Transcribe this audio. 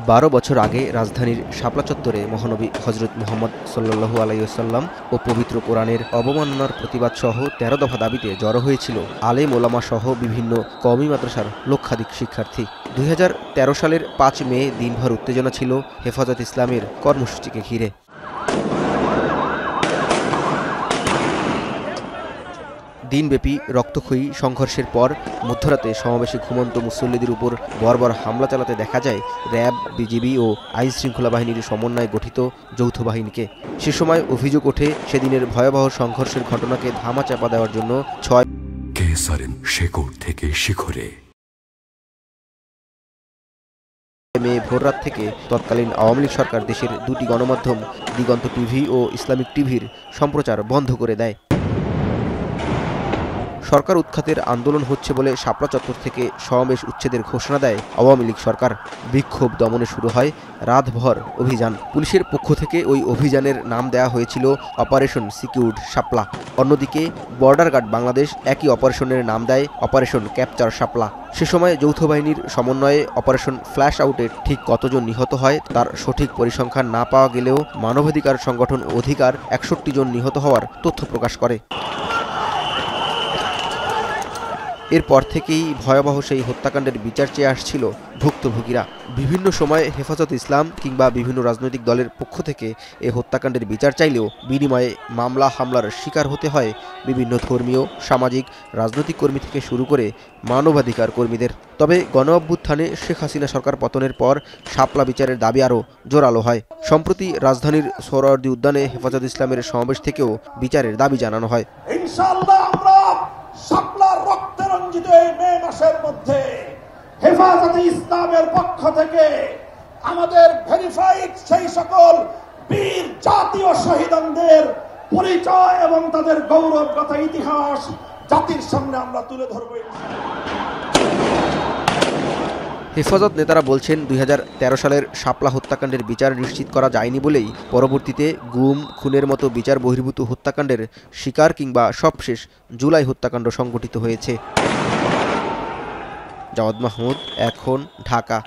12 বছর আগে রাজধানীর শাপলা চত্বরে মহানবী হযরত মুহাম্মদ সাল্লাল্লাহু আলাইহি ওয়াসাল্লাম ও পবিত্র কোরআনের অবমাননার প্রতিবাদ সহ 13 দফা দাবিতে জড়ো হয়েছিল আলেম ওলামা সহ বিভিন্ন কওমি মাদ্রাসার লক্ষাধিক শিক্ষার্থী। 2013 সালের 5 মে দিনভর উত্তেজনা ছিল হেফাজত ইসলামের কর্মসূচিকে ঘিরে। দিনব্যাপী রক্তক্ষয়ী সংঘর্ষের পর মধ্যরাতে সমাবেশে ঘুমন্ত মুসল্লিদের উপর বর্বর হামলা চালাতে দেখা যায় র্যাব, বিজিবি ও আইনশৃঙ্খলা বাহিনীর সমন্বয়ে গঠিত যৌথ বাহিনীকে। সে সময় অভিযোগ ওঠে সেদিনের ভয়াবহ সংঘর্ষের ঘটনাকে ধামাচাপা দেওয়ার জন্য 6 মে ভোররাত থেকে তৎকালীন আওয়ামী লীগ সরকার দেশের দুটি গণমাধ্যম দিগন্ত টিভি ও ইসলামিক টিভির সম্প্রচার বন্ধ করে দেয়। সরকার উৎখাতের আন্দোলন হচ্ছে বলে শাপলা চত্বর থেকে সমাবেশ উচ্ছেদের ঘোষণা দেয় আওয়ামী লীগ সরকার। বিক্ষোভ দমনে শুরু হয় রাতভর অভিযান। পুলিশের পক্ষ থেকে ওই অভিযানের নাম দেওয়া হয়েছিল অপারেশন সিকিউরড শাপলা। অন্যদিকে বর্ডার গার্ড বাংলাদেশ একই অপারেশনের নাম দেয় অপারেশন ক্যাপচার শাপলা। সে সময় যৌথ বাহিনীর সমন্বয়ে অপারেশন ফ্ল্যাশ আউটে ঠিক কতজন নিহত হয় তার সঠিক পরিসংখ্যান না পাওয়া গেলেও মানবাধিকার সংগঠন অধিকার 61 জন নিহত হওয়ার তথ্য প্রকাশ করে। এরপর থেকেই ভয়াবহ সেই হত্যাকাণ্ডের বিচার চেয়ে আসছিল ভুক্তভোগীরা। বিভিন্ন সময়ে হেফাজত ইসলাম কিংবা বিভিন্ন রাজনৈতিক দলের পক্ষ থেকে এ হত্যাকাণ্ডের বিচার চাইলেও বিনিময়ে মামলা হামলার শিকার হতে হয় বিভিন্ন ধর্মীয়, সামাজিক, রাজনৈতিক কর্মী থেকে শুরু করে মানবাধিকার কর্মীদের। তবে গণ অভ্যুত্থানে শেখ হাসিনা সরকার পতনের পর শাপলা বিচারের দাবি আরও জোরালো হয়। সম্প্রতি রাজধানীর সোহরাওয়ার্দী উদ্যানে হেফাজত ইসলামের সমাবেশ থেকেও বিচারের দাবি জানানো হয়। শাপলার রক্তে রঞ্জিত এই মে মাসের মধ্যে হেফাজতে ইসলামের পক্ষ থেকে আমাদের ভেরিফাইড সেই সকল বীর জাতীয় শহীদদের পরিচয় এবং তাদের গৌরবগাথা ইতিহাস জাতির সামনে আমরা তুলে ধরব। হেফাজত নেতারা বলছেন 2013 সালের শাপলা হত্যাকাণ্ডের বিচার নিশ্চিত করা যায়নি বলেই পরবর্তীতে গুম, খুনের মতো বিচার বহির্ভূত হত্যাকাণ্ডের শিকার কিংবা সবশেষ জুলাই হত্যাকাণ্ড সংঘটিত হয়েছে। জাওয়াদ মাহমুদ, এখন, ঢাকা।